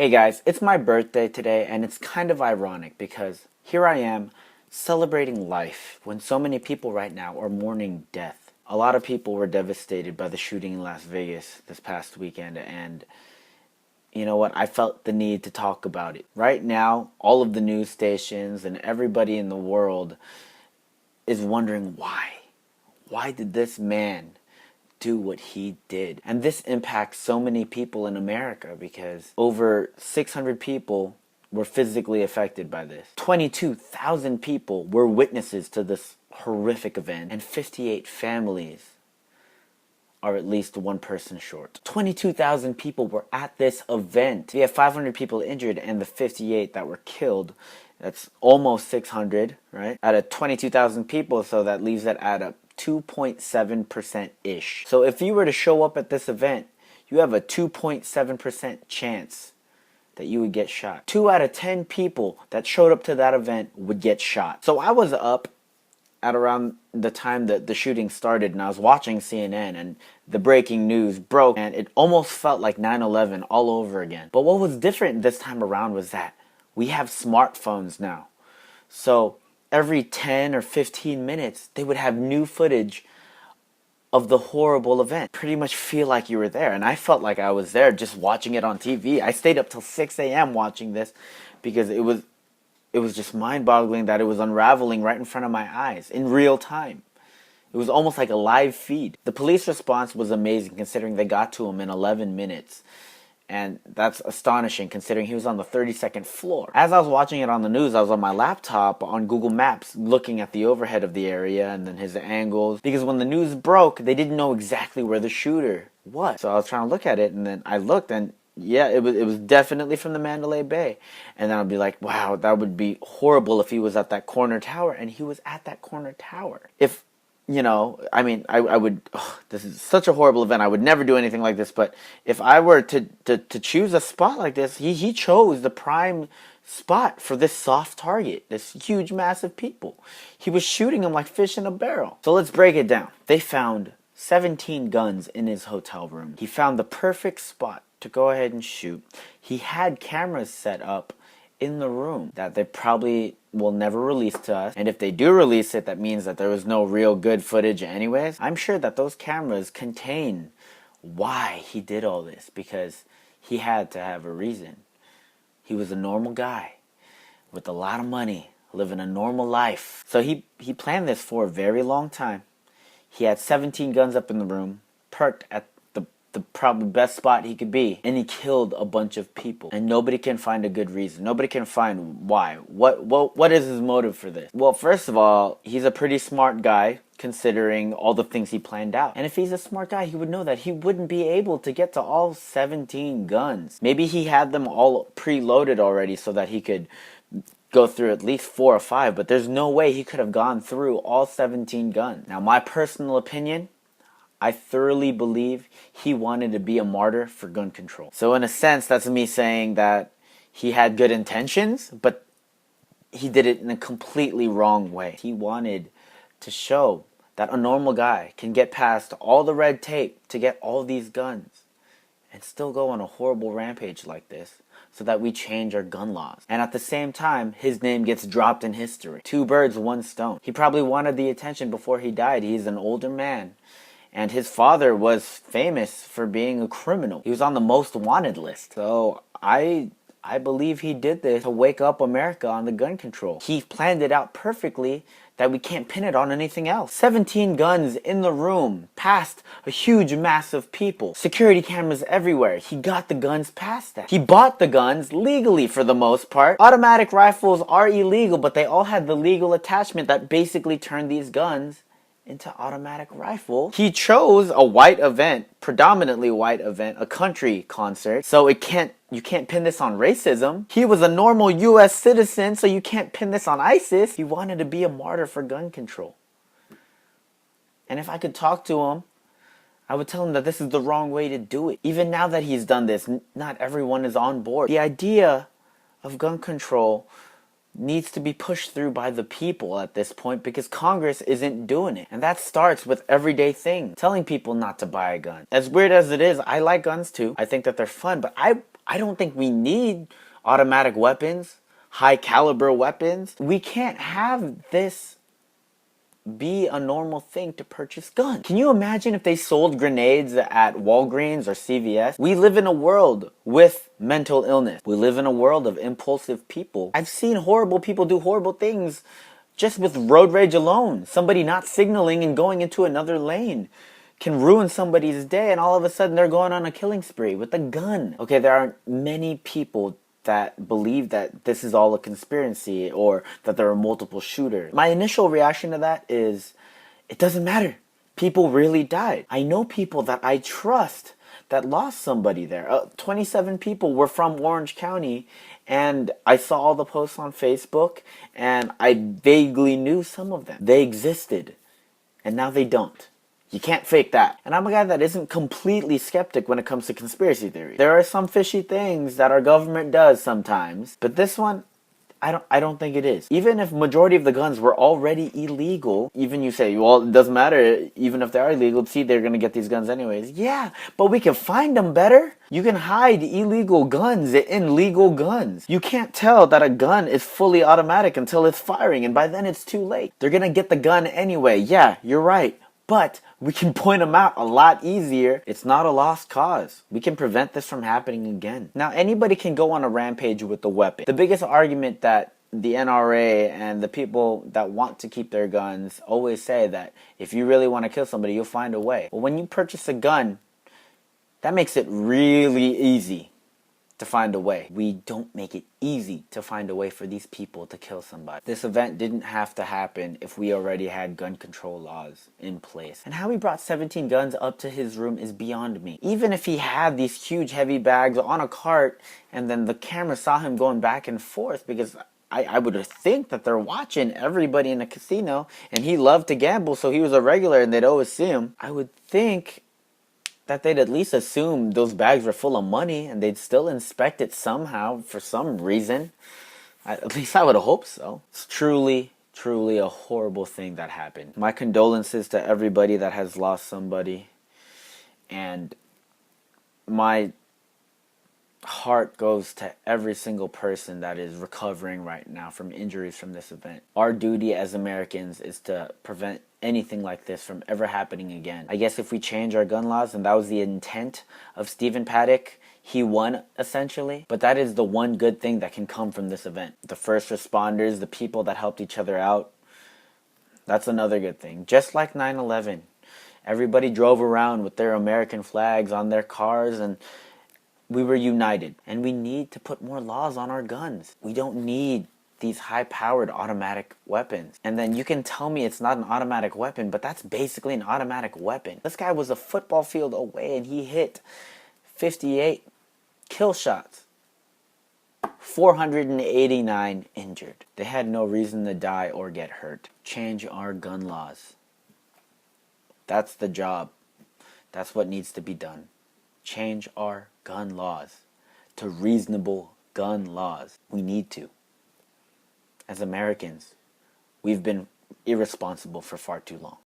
Hey guys, it's my birthday today and it's kind of ironic because here I am celebrating life when so many people right now are mourning death. A lot of people were devastated by the shooting in Las Vegas this past weekend, and you know what? I felt the need to talk about it. Right now, all of the news stations and everybody in the world is wondering why. Why did this man do what he did? And this impacts so many people in America because over 600 people were physically affected by this. 22,000 people were witnesses to this horrific event, and 58 families are at least one person short. 22,000 people were at this event. We have 500 people injured, and the 58 that were killed, that's almost 600, right? Out of 22,000 people, so that leaves that at a 2.7%-ish. So if you were to show up at this event, you have a 2.7% chance that you would get shot. 2 out of 10 people that showed up to that event would get shot. So I was up at around the time that the shooting started, and I was watching CNN, and the breaking news broke, and it almost felt like 9/11 all over again. But what was different this time around was that we have smartphones now. So every 10 or 15 minutes, they would have new footage of the horrible event. Pretty much feel like you were there. And I felt like I was there just watching it on TV. I stayed up till 6 a.m. watching this because it was just mind-boggling that it was unraveling right in front of my eyes in real time. It was almost like a live feed. The police response was amazing considering they got to him in 11 minutes. And that's astonishing considering he was on the 32nd floor. As I was watching it on the news, I was on my laptop on Google Maps looking at the overhead of the area and then his angles. Because when the news broke, they didn't know exactly where the shooter was. So I was trying to look at it, and then I looked, and yeah, it was definitely from the Mandalay Bay. And then I'd be like, wow, that would be horrible if he was at that corner tower. And he was at that corner tower. If I mean, I would, this is such a horrible event. I would never do anything like this. But if I were to choose a spot like this, he chose the prime spot for this soft target, this huge mass of people. He was shooting them like fish in a barrel. So let's break it down. They found 17 guns in his hotel room. He found the perfect spot to go ahead and shoot. He had cameras set up in the room that they probably will never release to us. And if they do release it, that means that there was no real good footage anyways. I'm sure that those cameras contain why he did all this, because he had to have a reason. He was a normal guy with a lot of money, living a normal life. So he planned this for a very long time. He had 17 guns up in the room, perked at the probably best spot he could be, and he killed a bunch of people, and nobody can find a good reason. Nobody can find why. What is his motive for this? Well, first of all, he's a pretty smart guy considering all the things he planned out. And if he's a smart guy, he would know that he wouldn't be able to get to all 17 guns. Maybe he had them all preloaded already so that he could go through at least 4 or 5, but there's no way he could have gone through all 17 guns. Now, my personal opinion, I thoroughly believe he wanted to be a martyr for gun control. So in a sense, that's me saying that he had good intentions, but he did it in a completely wrong way. He wanted to show that a normal guy can get past all the red tape to get all these guns and still go on a horrible rampage like this so that we change our gun laws. And at the same time, his name gets dropped in history. 2 birds, 1 stone. He probably wanted the attention before he died. He's an older man. And his father was famous for being a criminal. He was on the most wanted list. So I believe he did this to wake up America on the gun control. He planned it out perfectly that we can't pin it on anything else. 17 guns in the room, past a huge mass of people. Security cameras everywhere. He got the guns past that. He bought the guns legally for the most part. Automatic rifles are illegal, but they all had the legal attachment that basically turned these guns into automatic rifle. He chose a white event, predominantly white event, a country concert. So you can't pin this on racism. He was a normal US citizen, so you can't pin this on ISIS. He wanted to be a martyr for gun control. And if I could talk to him, I would tell him that this is the wrong way to do it. Even now that he's done this, not everyone is on board. The idea of gun control needs to be pushed through by the people at this point because Congress isn't doing it. And that starts with everyday things. Telling people not to buy a gun. As weird as it is, I like guns too. I think that they're fun, but I don't think we need automatic weapons, high caliber weapons. We can't have this be a normal thing to purchase guns. Can you imagine if they sold grenades at Walgreens or CVS? We live in a world with mental illness. We live in a world of impulsive people. I've seen horrible people do horrible things just with road rage alone. Somebody not signaling and going into another lane can ruin somebody's day, and all of a sudden they're going on a killing spree with a gun. Okay, there are many people that believe that this is all a conspiracy or that there are multiple shooters. My initial reaction to that is, it doesn't matter. People really died. I know people that I trust that lost somebody there. 27 people were from Orange County, and I saw all the posts on Facebook, and I vaguely knew some of them. They existed, and now they don't. You can't fake that. And I'm a guy that isn't completely skeptic when it comes to conspiracy theories. There are some fishy things that our government does sometimes, but this one, I don't think it is. Even if majority of the guns were already illegal, even you say, well, it doesn't matter, even if they are illegal, see, they're gonna get these guns anyways. Yeah, but we can find them better. You can hide illegal guns in legal guns. You can't tell that a gun is fully automatic until it's firing, and by then it's too late. They're gonna get the gun anyway. Yeah, you're right. But we can point them out a lot easier. It's not a lost cause. We can prevent this from happening again. Now, anybody can go on a rampage with a weapon. The biggest argument that the NRA and the people that want to keep their guns always say that if you really want to kill somebody, you'll find a way. Well, when you purchase a gun, that makes it really easy to find a way. We don't make it easy to find a way for these people to kill somebody. This event didn't have to happen if we already had gun control laws in place. And how he brought 17 guns up to his room is beyond me. Even if he had these huge heavy bags on a cart and then the camera saw him going back and forth, because I would think that they're watching everybody in a casino, and he loved to gamble, so he was a regular and they'd always see him. I would think that they'd at least assume those bags were full of money and they'd still inspect it somehow for some reason. At least I would hope so. It's truly a horrible thing that happened. My condolences to everybody that has lost somebody, and my heart goes to every single person that is recovering right now from injuries from this event. Our duty as Americans is to prevent anything like this from ever happening again. I guess if we change our gun laws, and that was the intent of Stephen Paddock, he won essentially. But that is the one good thing that can come from this event. The first responders, the people that helped each other out, that's another good thing. Just like 9/11, everybody drove around with their American flags on their cars, and we were united. And we need to put more laws on our guns. We don't need these high-powered automatic weapons. And then you can tell me it's not an automatic weapon, but that's basically an automatic weapon. This guy was a football field away and he hit 58 kill shots. 489 injured. They had no reason to die or get hurt. Change our gun laws. That's the job. That's what needs to be done. Change our gun laws to reasonable gun laws. We need to. As Americans, we've been irresponsible for far too long.